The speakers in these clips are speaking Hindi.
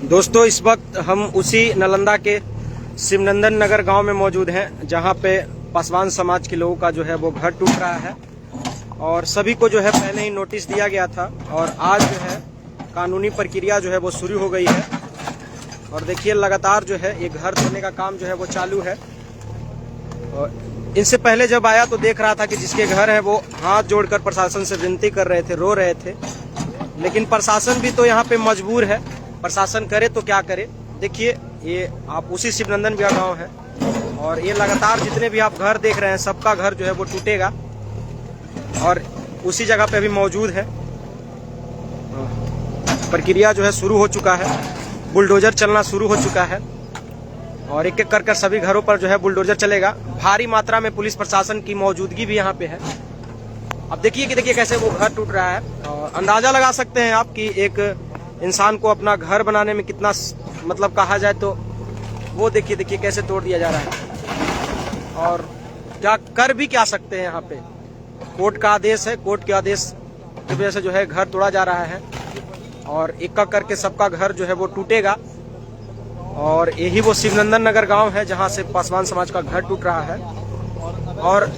दोस्तों, इस वक्त हम उसी नालंदा के शिवनंदन नगर गांव में मौजूद हैं, जहां पे पासवान समाज के लोगों का जो है वो घर टूट रहा है और सभी को जो है पहले ही नोटिस दिया गया था और आज जो है कानूनी प्रक्रिया जो है वो शुरू हो गई है। और देखिए लगातार जो है ये घर तोड़ने का काम जो है वो चालू है। और इनसे पहले जब आया तो देख रहा था कि जिसके घर है वो हाथ जोड़कर प्रशासन से विनती कर रहे थे, रो रहे थे, लेकिन प्रशासन भी तो यहाँ पे मजबूर है। प्रशासन करे तो क्या करे। देखिए ये आप उसी शिवनंदन बिया गांव है और ये लगातार जितने भी आप घर देख रहे हैं सबका घर जो है वो टूटेगा और उसी जगह पे अभी मौजूद है। प्रक्रिया जो है शुरू हो चुका है, बुलडोजर चलना शुरू हो चुका है और एक एक कर सभी घरों पर जो है बुलडोजर चलेगा। भारी मात्रा में पुलिस प्रशासन की मौजूदगी भी यहाँ पे है। अब देखिए कैसे वो घर टूट रहा है और अंदाजा लगा सकते हैं आप कि एक इंसान को अपना घर बनाने में कितना मतलब कहा जाए तो वो देखिए कैसे तोड़ दिया जा रहा है और क्या कर भी क्या सकते हैं। यहाँ पे कोर्ट का आदेश है, कोर्ट के आदेश की वजह से जो है घर तोड़ा जा रहा है और एक करके सबका घर जो है वो टूटेगा। और यही वो शिवनंदन नगर गांव है जहां से पासवान समाज का घर टूट रहा है और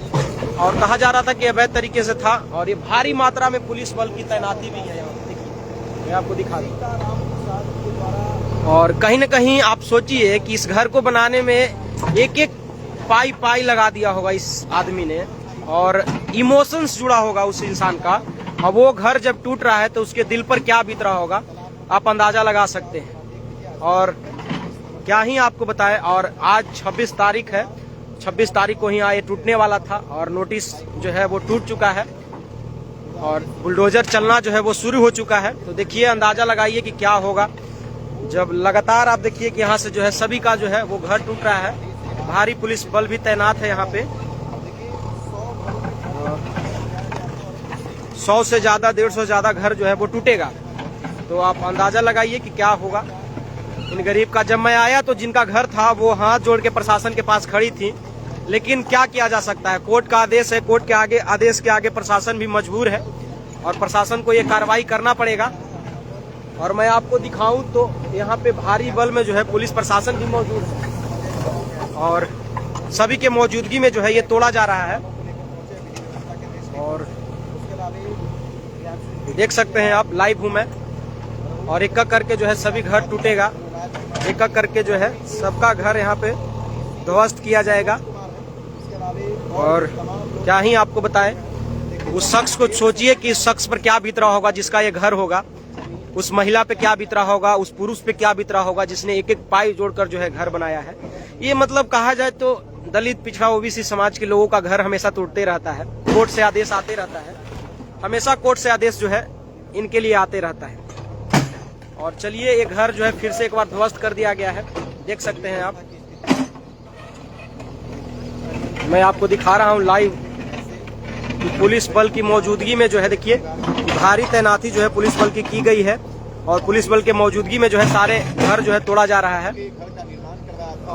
कहा जा रहा था कि अवैध तरीके से था और ये भारी मात्रा में पुलिस बल की तैनाती भी है। यहाँ देखिए मैं आपको दिखा दूं और कहीं न कहीं आप सोचिए कि इस घर को बनाने में एक एक पाई लगा दिया होगा इस आदमी ने और इमोशंस जुड़ा होगा उस इंसान का। और वो घर जब टूट रहा है तो उसके दिल पर क्या बीत रहा होगा आप अंदाजा लगा सकते हैं। और क्या ही आपको बताएं। और आज 26 तारीख है, 26 तारीख को ही ये टूटने वाला था और नोटिस जो है वो टूट चुका है और बुलडोजर चलना जो है वो शुरू हो चुका है। तो देखिए अंदाजा लगाइए कि क्या होगा जब लगातार आप देखिए कि यहाँ से जो है सभी का जो है वो घर टूट रहा है। भारी पुलिस बल भी तैनात है यहाँ पे। 100 से ज्यादा 150 से ज्यादा घर जो है वो टूटेगा। तो आप अंदाजा लगाइए कि क्या होगा इन गरीब का। जब मैं आया तो जिनका घर था वो हाथ जोड़ के प्रशासन के पास खड़ी थी, लेकिन क्या किया जा सकता है। कोर्ट का आदेश है, कोर्ट के आगे आदेश के आगे प्रशासन भी मजबूर है और प्रशासन को ये कार्रवाई करना पड़ेगा। और मैं आपको दिखाऊं तो यहाँ पे भारी बल में जो है पुलिस प्रशासन भी मौजूद है और सभी के मौजूदगी में जो है ये तोड़ा जा रहा है। और देख सकते हैं आप, लाइव हूं मैं और एक करके जो है सभी घर टूटेगा। एक करके जो है सबका घर यहाँ पे ध्वस्त किया जाएगा। और क्या ही आपको बताएं, उस शख्स को सोचिए कि इस शख्स पर क्या बीत रहा होगा जिसका ये घर होगा, उस महिला पे क्या बीत रहा होगा, उस पुरुष पे क्या बीत रहा होगा जिसने एक एक पाई जोड़कर जो है घर बनाया है। ये मतलब कहा जाए तो दलित पिछड़ा ओबीसी समाज के लोगों का घर हमेशा टूटते रहता है। कोर्ट से आदेश आते रहता है, हमेशा कोर्ट से आदेश जो है इनके लिए आते रहता है। और चलिए ये घर जो है फिर से एक बार ध्वस्त कर दिया गया है, देख सकते हैं आप। मैं आपको दिखा रहा हूं लाइव कि पुलिस बल की मौजूदगी में जो है देखिए भारी तैनाती जो है पुलिस बल की गई है और पुलिस बल के मौजूदगी में जो है सारे घर जो है तोड़ा जा रहा है।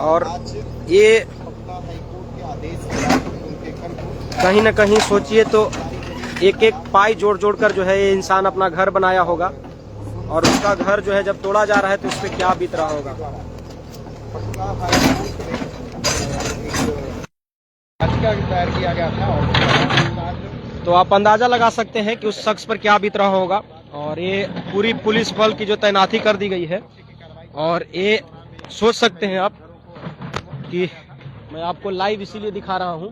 और ये कहीं न कहीं सोचिए तो एक एक पाई जोड़ कर जो है ये इंसान अपना घर बनाया होगा और उसका घर जो है जब तोड़ा जा रहा है तो उस पर क्या बीत रहा होगा। तैयार किया गया था तो आप अंदाजा लगा सकते हैं कि उस शख्स पर क्या बीत रहा होगा। और ये पूरी पुलिस बल की जो तैनाती कर दी गई है और ये सोच सकते हैं आप कि मैं आपको लाइव इसीलिए दिखा रहा हूं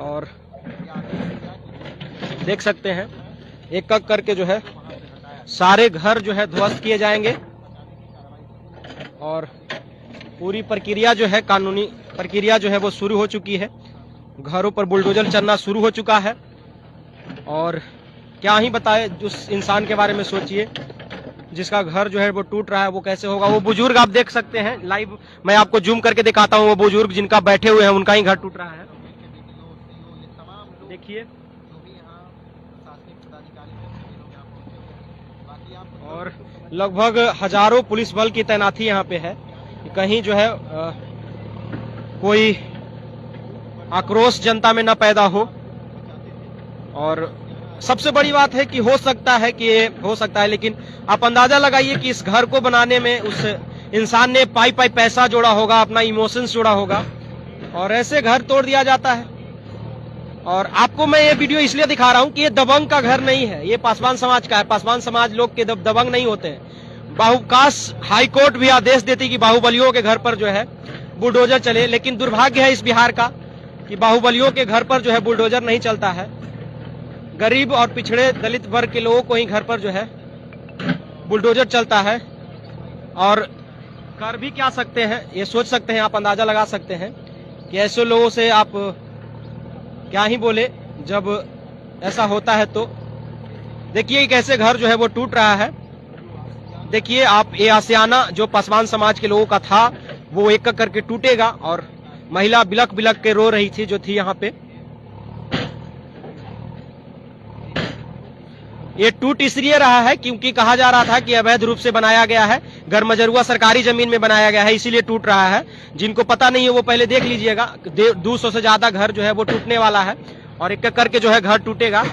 और देख सकते हैं एक एक करके जो है सारे घर जो है ध्वस्त किए जाएंगे और पूरी प्रक्रिया जो है कानूनी प्रक्रिया जो है वो शुरू हो चुकी है। घरों पर बुलडोजर चलना शुरू हो चुका है और क्या ही बताए उस इंसान के बारे में। सोचिए जिसका घर जो है वो टूट रहा है वो कैसे होगा। वो बुजुर्ग आप देख सकते हैं लाइव, मैं आपको जूम करके दिखाता हूँ। वो बुजुर्ग जिनका बैठे हुए हैं उनका ही घर टूट रहा है, देखिए। और लगभग हजारों पुलिस बल की तैनाती यहाँ पे है। कहीं जो है कोई आक्रोश जनता में न पैदा हो और सबसे बड़ी बात है कि हो सकता है, लेकिन आप अंदाजा लगाइए कि इस घर को बनाने में उस इंसान ने पाई पैसा जोड़ा होगा, अपना इमोशंस जोड़ा होगा, और ऐसे घर तोड़ दिया जाता है। और आपको मैं ये वीडियो इसलिए दिखा रहा हूं कि ये दबंग का घर नहीं है, ये पासवान समाज का है। पासवान समाज लोग के दबंग नहीं होते हैं। काश हाई कोर्ट भी आदेश देती कि बाहुबलियों के घर पर जो है बुलडोजर चले, लेकिन दुर्भाग्य है इस बिहार का कि बाहुबलियों के घर पर जो है बुलडोजर नहीं चलता है। गरीब और पिछड़े दलित वर्ग के लोगों को ही घर पर जो है बुलडोजर चलता है। और कर भी क्या सकते हैं, ये सोच सकते हैं, आप अंदाजा लगा सकते हैं कि ऐसे लोगों से आप क्या ही बोले जब ऐसा होता है। तो देखिए कैसे घर जो है वो टूट रहा है। देखिए आप, ये आशियाना जो पासवान समाज के लोगों का था वो एक एक करके टूटेगा। और महिला बिलक बिलक के रो रही थी जो थी यहाँ पे। ये टूट इसलिए रहा है क्योंकि कहा जा रहा था कि अवैध रूप से बनाया गया है, गरमजरुआ सरकारी जमीन में बनाया गया है, इसीलिए टूट रहा है। जिनको पता नहीं है वो पहले देख लीजिएगा। 200 से ज्यादा घर जो है वो टूटने वाला है और एक एक करके जो है घर टूटेगा।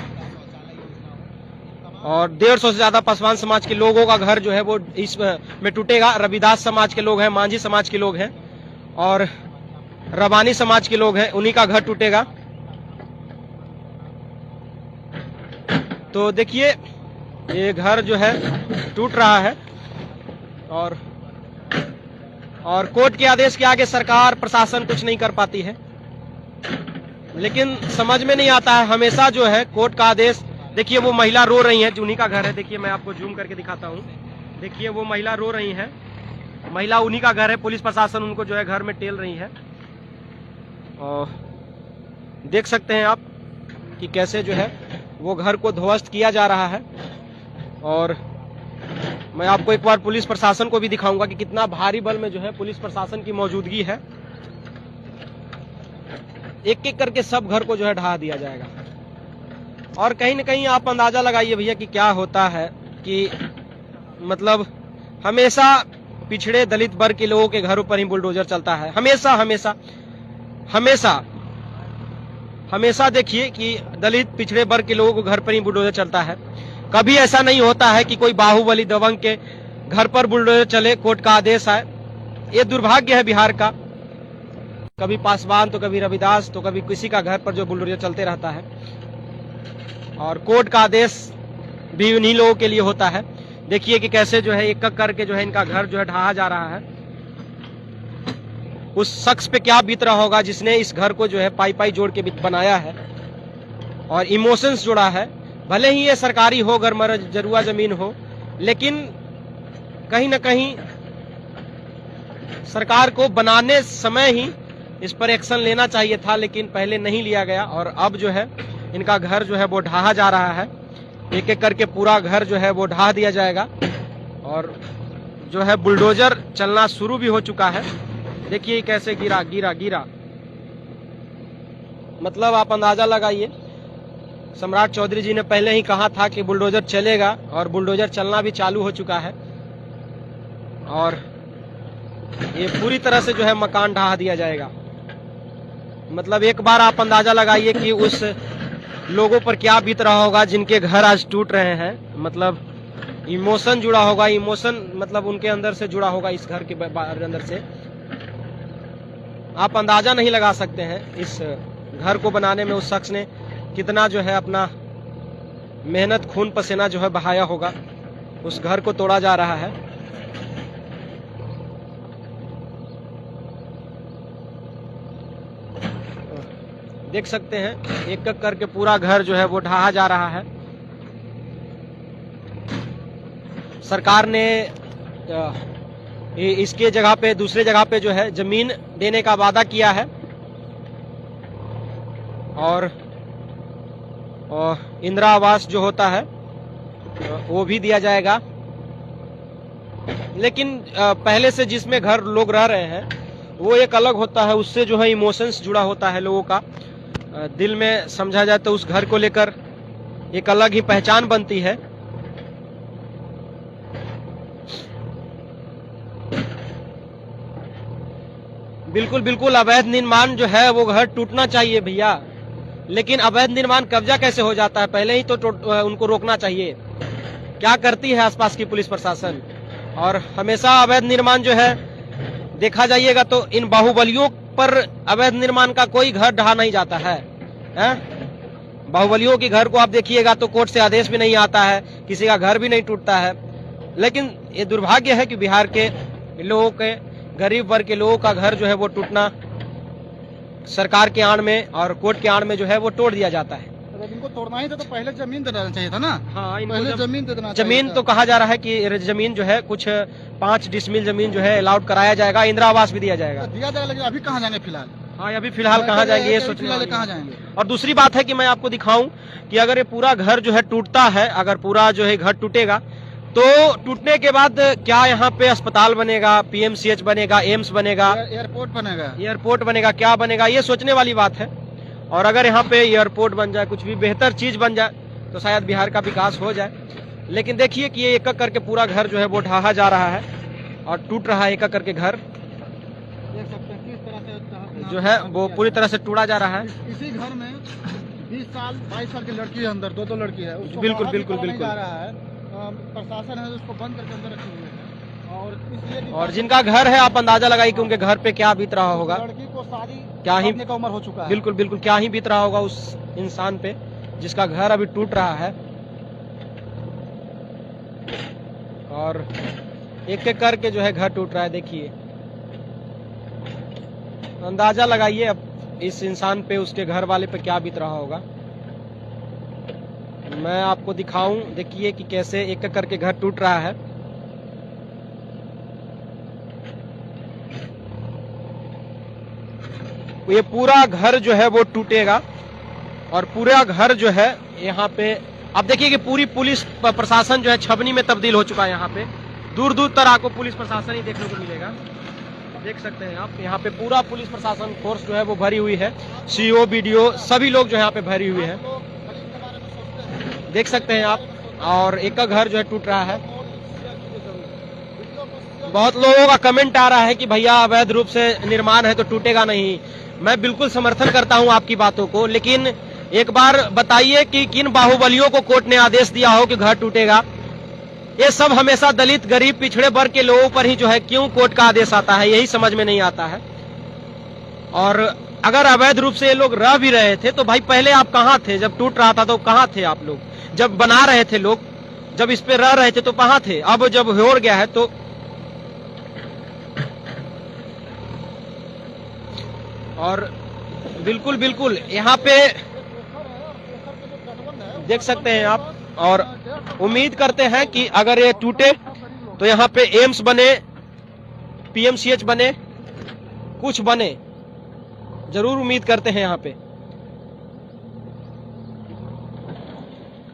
और 150 से ज्यादा पासवान समाज के लोगों का घर जो है वो इसमें टूटेगा। रविदास समाज के लोग हैं, मांझी समाज के लोग हैं और रबानी समाज के लोग हैं, उन्हीं का घर टूटेगा। तो देखिए ये घर जो है टूट रहा है। और कोर्ट के आदेश के आगे सरकार प्रशासन कुछ नहीं कर पाती है। लेकिन समझ में नहीं आता है हमेशा जो है कोर्ट का आदेश। देखिए वो महिला रो रही है, उन्हीं का घर है। देखिए मैं आपको जूम करके दिखाता हूँ। देखिए वो महिला रो रही है, महिला उन्हीं का घर है। पुलिस प्रशासन उनको जो है घर में टेल रही है। और देख सकते हैं आप कि कैसे जो है वो घर को ध्वस्त किया जा रहा है। और मैं आपको एक बार पुलिस प्रशासन को भी दिखाऊंगा कि कितना भारी बल में जो है पुलिस प्रशासन की मौजूदगी है। एक एक करके सब घर को जो है ढहा दिया जाएगा। और कहीं न कहीं आप अंदाजा लगाइए भैया कि क्या होता है कि मतलब हमेशा पिछड़े दलित वर्ग के लोगों के घरों पर ही बुलडोजर चलता है। हमेशा हमेशा हमेशा हमेशा देखिए कि दलित पिछड़े वर्ग के लोगों को घर पर ही बुलडोजर चलता है। कभी ऐसा नहीं होता है कि कोई बाहुबली दबंग के घर पर बुलडोजर चले, कोर्ट का आदेश आए। ये दुर्भाग्य है बिहार का। कभी पासवान तो कभी रविदास तो कभी किसी का घर पर जो बुलडोजर चलते रहता है। और कोर्ट का आदेश भी उन्हीं लोगों के लिए होता है। देखिए कि कैसे जो है एक एक करके जो है इनका घर जो है ढहा जा रहा है। उस शख्स पे क्या बीत रहा होगा जिसने इस घर को जो है पाई जोड़ के बनाया है और इमोशंस जोड़ा है। भले ही ये सरकारी हो, गरमजरुआ जमीन हो, लेकिन कहीं ना कहीं सरकार को बनाने समय ही इस पर एक्शन लेना चाहिए था, लेकिन पहले नहीं लिया गया। और अब जो है इनका घर जो है वो ढहा जा रहा है। एक एक करके पूरा घर जो है वो ढहा दिया जाएगा। और जो है बुलडोजर चलना शुरू भी हो चुका है। देखिए कैसे गिरा गिरा गिरा। मतलब आप अंदाजा लगाइए, सम्राट चौधरी जी ने पहले ही कहा था कि बुलडोजर चलेगा और बुलडोजर चलना भी चालू हो चुका है। और ये पूरी तरह से जो है मकान ढहा दिया जाएगा। मतलब एक बार आप अंदाजा लगाइए कि उस लोगों पर क्या बीत रहा होगा जिनके घर आज टूट रहे हैं। मतलब इमोशन जुड़ा होगा, इमोशन मतलब उनके अंदर से जुड़ा होगा, इस घर के अंदर से। आप अंदाजा नहीं लगा सकते हैं इस घर को बनाने में उस शख्स ने कितना जो है अपना मेहनत, खून पसीना जो है बहाया होगा। उस घर को तोड़ा जा रहा है। देख सकते हैं एक एक करके पूरा घर जो है वो ढहा जा रहा है। सरकार ने इसके जगह पे, दूसरे जगह पे जो है जमीन देने का वादा किया है और इंदिरा आवास जो होता है वो भी दिया जाएगा। लेकिन पहले से जिसमें घर लोग रह रहे हैं वो एक अलग होता है, उससे जो है इमोशंस जुड़ा होता है लोगों का। दिल में समझा जाए तो उस घर को लेकर एक अलग ही पहचान बनती है। बिल्कुल बिल्कुल अवैध निर्माण जो है वो घर टूटना चाहिए भैया। लेकिन अवैध निर्माण कब्जा कैसे हो जाता है, पहले ही तो उनको रोकना चाहिए। क्या करती है आसपास की पुलिस प्रशासन? और हमेशा अवैध निर्माण जो है देखा जाइएगा तो इन बाहुबलियों पर अवैध निर्माण का कोई घर ढहा नहीं जाता है, बाहुबलियों के घर को आप देखिएगा तो कोर्ट से आदेश भी नहीं आता है, किसी का घर भी नहीं टूटता है। लेकिन ये दुर्भाग्य है कि बिहार के लोगों के, गरीब वर्ग के लोगों का घर जो है वो टूटना सरकार के आड़ में और कोर्ट के आड़ में जो है वो तोड़ दिया जाता है। अगर इनको तोड़ना ही था तो पहले जमीन दे देना चाहिए था ना। हाँ, पहले जमीन दे देना चाहिए जमीन था। तो कहा जा रहा है कि जमीन जो है कुछ 5 डिसमिल जमीन जो है अलाउड कराया जाएगा, इंदिरा आवास भी दिया जाएगा। दिया जाएगा, लेकिन अभी कहाँ जाएंगे फिलहाल? हाँ, अभी फिलहाल कहाँ जाएंगे ये सोचने वाली कहाँ बात है। जाएंगे? और दूसरी बात है कि मैं आपको दिखाऊं कि अगर ये पूरा घर जो है टूटता है, अगर पूरा जो है घर टूटेगा तो टूटने के बाद क्या यहाँ पे अस्पताल बनेगा, पीएमसीएच बनेगा, एम्स बनेगा, एयरपोर्ट बनेगा, क्या बनेगा, ये सोचने वाली बात है। और अगर यहाँ पे एयरपोर्ट बन जाए, कुछ भी बेहतर चीज बन जाए तो शायद बिहार का विकास हो जाए। लेकिन देखिए कि ये एक एक करके पूरा घर जो है वो ढहा जा रहा है और टूट रहा है, एक एक करके घर देख सकते हैं किस तरह से जो है वो पूरी तरह से टूटा जा रहा है। इसी घर में 20 साल 22 साल की लड़की है, अंदर दो लड़की है, उसको बिल्कुल, बाहर बिल्कुल, निकाला नहीं बिल्कुल। जा रहा है। प्रशासन है उसको बंद करके अंदर रखे हुए है और इसलिए भी और जिनका घर है आप अंदाजा लगाइए कि उनके घर पे क्या बीत रहा होगा, लड़की को शादी क्या ही करने का उम्र हो चुका है। बिल्कुल बिल्कुल क्या ही बीत रहा होगा उस इंसान पे जिसका घर अभी टूट रहा है। और एक एक करके जो है घर टूट रहा है, देखिए अंदाजा लगाइए अब इस इंसान पे, उसके घर वाले पे क्या बीत रहा होगा। मैं आपको दिखाऊं, देखिए कि कैसे एक एक करके घर टूट रहा है। ये पूरा घर जो है वो टूटेगा और पूरा घर जो है यहाँ पे अब देखिए कि पूरी पुलिस प्रशासन जो है छबनी में तब्दील हो चुका है। यहाँ पे दूर दूर तक आपको पुलिस प्रशासन ही देखने को मिलेगा। देख सकते हैं आप, यहाँ पे पूरा पुलिस प्रशासन फोर्स जो है वो भरी हुई है, सीओ बीडीओ सभी लोग जो यहाँ पे भरी हुई है, देख सकते हैं आप। और एक का घर जो है टूट रहा है। बहुत लोगों का कमेंट आ रहा है कि भैया अवैध रूप से निर्माण है तो टूटेगा नहीं। मैं बिल्कुल समर्थन करता हूं आपकी बातों को, लेकिन एक बार बताइए कि किन बाहुबलियों को कोर्ट ने आदेश दिया हो कि घर टूटेगा। ये सब हमेशा दलित, गरीब, पिछड़े वर्ग के लोगों पर ही जो है क्यों कोर्ट का आदेश आता है, यही समझ में नहीं आता है। और अगर अवैध रूप से ये लोग रह भी रहे थे तो भाई पहले आप कहाँ थे? जब टूट रहा था तो कहाँ थे आप लोग? जब बना रहे थे लोग, जब इस पे रह रहे थे तो कहाँ थे? अब जब हो गया है तो और बिल्कुल बिल्कुल यहाँ पे देख सकते हैं आप। और उम्मीद करते हैं कि अगर ये टूटे तो यहाँ पे एम्स बने, पीएमसीएच बने, कुछ बने, जरूर उम्मीद करते हैं यहाँ पे।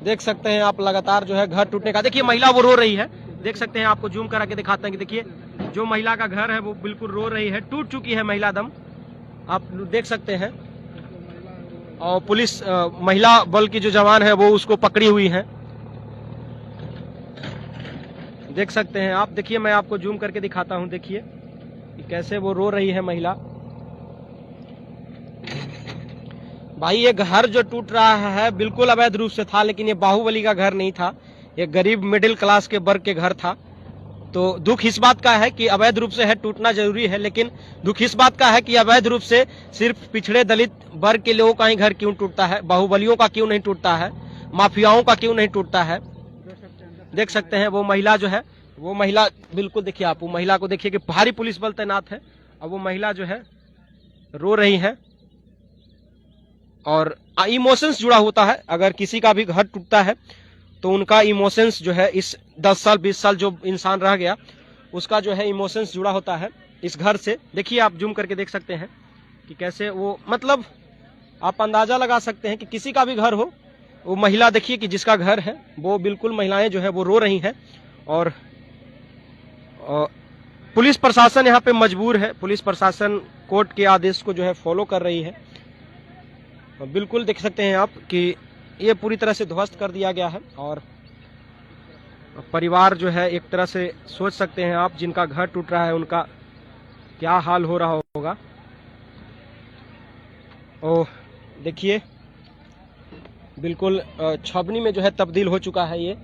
देख सकते हैं आप लगातार जो है घर टूटने का। देखिए महिला वो रो रही है, देख सकते हैं, आपको जूम करा के दिखाते हैं कि देखिए जो महिला का घर है वो बिल्कुल रो रही है, टूट चुकी है महिला दम, आप देख सकते हैं। और पुलिस महिला बल की जो जवान है वो उसको पकड़ी हुई है, देख सकते हैं आप। देखिए मैं आपको जूम करके दिखाता हूं, देखिए कि कैसे वो रो रही है महिला। भाई ये घर जो टूट रहा है बिल्कुल अवैध रूप से था, लेकिन ये बाहुबली का घर नहीं था, ये गरीब मिडिल क्लास के वर्ग के घर था। तो दुख इस बात का है कि अवैध रूप से है, टूटना जरूरी है, लेकिन दुख इस बात का है कि अवैध रूप से सिर्फ पिछड़े दलित वर्ग के लोगों का ही घर क्यों टूटता है, बाहुबलियों का क्यों नहीं टूटता है, माफियाओं का क्यों नहीं टूटता है। देख सकते हैं वो महिला जो है, वो महिला बिल्कुल देखिए आप, वो महिला को देखिए कि भारी पुलिस बल तैनात है और वो महिला जो है रो रही है। और इमोशंस जुड़ा होता है, अगर किसी का भी घर टूटता है तो उनका इमोशंस जो है, इस 10 साल 20 साल जो इंसान रह गया उसका जो है इमोशंस जुड़ा होता है इस घर से। देखिए आप जूम करके देख सकते हैं कि कैसे वो, मतलब आप अंदाजा लगा सकते हैं कि किसी का भी घर हो, वो महिला देखिए कि जिसका घर है वो बिल्कुल महिलाएं जो है वो रो रही हैं। और पुलिस प्रशासन यहाँ पे मजबूर है, पुलिस प्रशासन कोर्ट के आदेश को जो है फॉलो कर रही है। बिल्कुल देख सकते हैं आप कि ये पूरी तरह से ध्वस्त कर दिया गया है और परिवार जो है एक तरह से सोच सकते हैं आप, जिनका घर टूट रहा है उनका क्या हाल हो रहा होगा। ओह देखिए बिल्कुल छबनी में जो है तब्दील हो चुका है ये।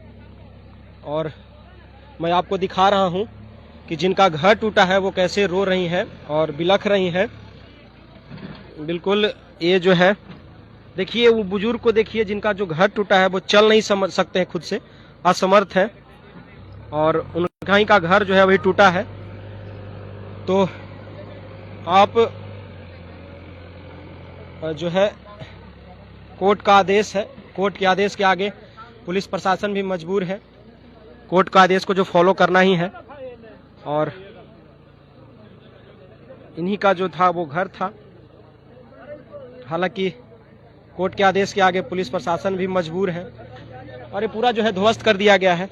और मैं आपको दिखा रहा हूँ कि जिनका घर टूटा है वो कैसे रो रही हैं और बिलख रही हैं। बिल्कुल ये जो है देखिए, वो बुजुर्ग को देखिए जिनका जो घर टूटा है वो चल नहीं समझ सकते हैं, खुद से असमर्थ है, और उनका ही का घर जो है वही टूटा है। तो आप जो है कोर्ट का आदेश है, कोर्ट के आदेश के आगे पुलिस प्रशासन भी मजबूर है। कोर्ट का आदेश को जो फॉलो करना ही है, और इन्हीं का जो था वो घर था। हालांकि कोर्ट के आदेश के आगे पुलिस प्रशासन भी मजबूर है, और ये पूरा जो है ध्वस्त कर दिया गया है।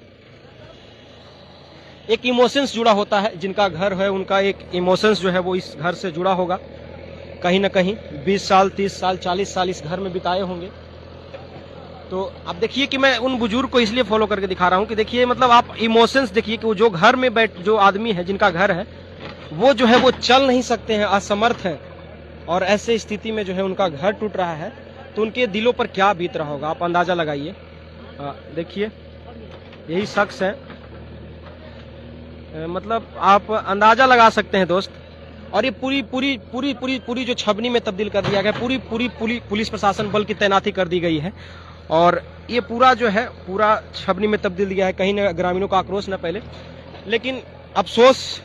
एक इमोशंस जुड़ा होता है, जिनका घर है उनका एक इमोशंस जो है वो इस घर से जुड़ा होगा कहीं ना कहीं। 20 साल 30 साल 40 साल इस घर में बिताए होंगे। तो अब देखिए कि मैं उन बुजुर्ग को इसलिए फॉलो करके दिखा रहा हूँ कि देखिए, मतलब आप इमोशंस देखिए कि वो जो घर में जो आदमी है जिनका घर है वो जो है वो चल नहीं सकते हैं, असमर्थ हैं, और ऐसे स्थिति में जो है उनका घर टूट रहा है, तो उनके दिलों पर क्या बीत रहा होगा, आप अंदाजा लगाइए। देखिए यही शख्स है, मतलब आप अंदाजा लगा सकते हैं दोस्त। और ये पूरी पूरी पूरी पूरी पूरी जो छबनी में तब्दील कर दिया गया, पूरी पूरी पूरी पुलिस प्रशासन बल की तैनाती कर दी गई है, और ये पूरा जो है पूरा छबनी में तब्दील दिया है। कहीं न ग्रामीणों का आक्रोश न पहले, लेकिन अफसोस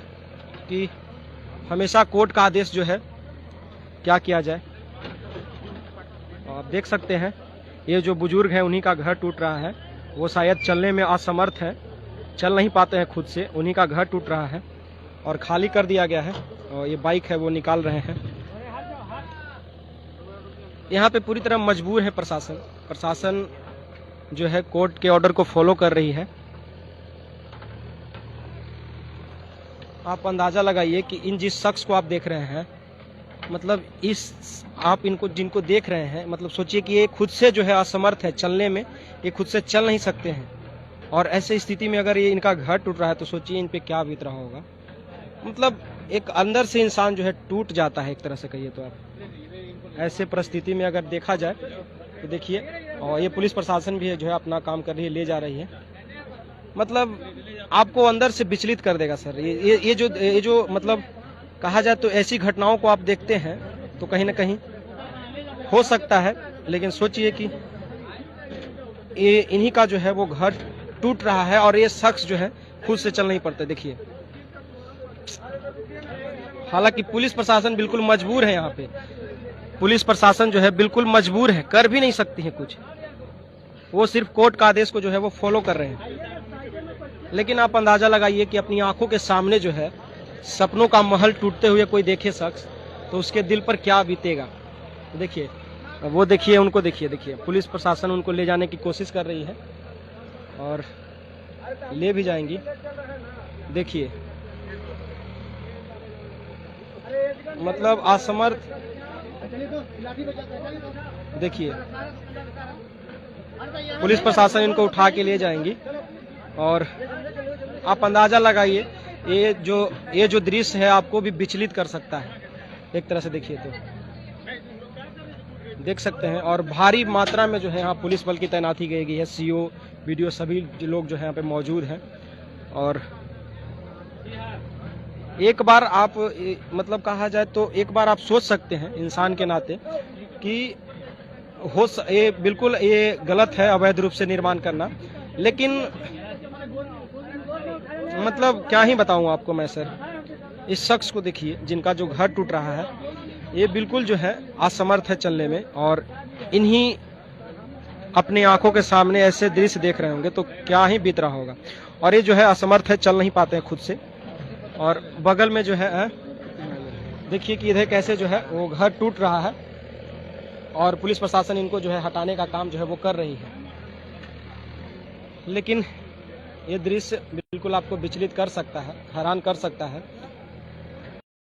कि हमेशा कोर्ट का आदेश जो है, क्या किया जाए। आप देख सकते हैं ये जो बुजुर्ग हैं उन्हीं का घर टूट रहा है। वो शायद चलने में असमर्थ हैं, चल नहीं पाते हैं खुद से, उन्हीं का घर टूट रहा है और खाली कर दिया गया है। और ये बाइक है वो निकाल रहे हैं। यहाँ पे पूरी तरह मजबूर है प्रशासन। प्रशासन जो है कोर्ट के ऑर्डर को फॉलो कर रही है। आप अंदाजा लगाइए कि इन जिस शख्स को आप देख रहे हैं, मतलब आप इनको जिनको देख रहे हैं, मतलब सोचिए कि ये खुद से जो है असमर्थ है चलने में, ये खुद से चल नहीं सकते हैं, और ऐसे स्थिति में अगर ये इनका घर टूट रहा है तो सोचिए इन पे क्या बीत रहा होगा। मतलब एक अंदर से इंसान जो है टूट जाता है, एक तरह से कहिए तो आप। ऐसे परिस्थिति में अगर देखा जाए तो देखिए, और ये पुलिस प्रशासन भी है जो है अपना काम कर रही है, ले जा रही है। मतलब आपको अंदर से विचलित कर देगा सर। ये जो मतलब कहा जाए तो ऐसी घटनाओं को आप देखते हैं तो कहीं ना कहीं हो सकता है, लेकिन सोचिए कि ये इन्हीं का जो है वो घर टूट रहा है, और ये शख्स जो है खुद से चल नहीं पड़ते। देखिए, हालांकि पुलिस प्रशासन बिल्कुल मजबूर है। यहाँ पे पुलिस प्रशासन जो है बिल्कुल मजबूर है, कर भी नहीं सकती है कुछ। वो सिर्फ कोर्ट का आदेश को जो है वो फॉलो कर रहे हैं। लेकिन आप अंदाजा लगाइए कि अपनी आंखों के सामने जो है सपनों का महल टूटते हुए कोई देखे शख्स, तो उसके दिल पर क्या बीतेगा। देखिए वो देखिए, उनको देखिए पुलिस प्रशासन उनको ले जाने की कोशिश कर रही है, और ले भी जाएंगी। देखिए मतलब असमर्थ। देखिए पुलिस प्रशासन इनको उठा के ले जाएंगी, और आप अंदाजा लगाइए ये जो दृश्य है आपको भी विचलित कर सकता है एक तरह से। देखिए तो देख सकते हैं, और भारी मात्रा में जो है यहाँ पुलिस बल की तैनाती की गई है। सीओ, वीडियो सभी लोग जो है यहाँ पे मौजूद हैं। और एक बार आप मतलब कहा जाए तो एक बार आप सोच सकते हैं इंसान के नाते कि ये बिल्कुल ये गलत है अवैध रूप से निर्माण करना, लेकिन मतलब क्या ही बताऊं आपको मैं सर। इस शख्स को देखिए जिनका जो घर टूट रहा है, ये बिल्कुल जो है असमर्थ है चलने में, और इन्हीं अपनी आंखों के सामने ऐसे दृश्य देख रहे होंगे तो क्या ही बीत रहा होगा। और ये जो है असमर्थ है, चल नहीं पाते हैं खुद से। और बगल में जो है देखिए कि इधर कैसे जो है वो घर टूट रहा है, और पुलिस प्रशासन इनको जो है हटाने का काम जो है वो कर रही है। लेकिन ये दृश्य बिल्कुल आपको विचलित कर सकता है, हैरान कर सकता है।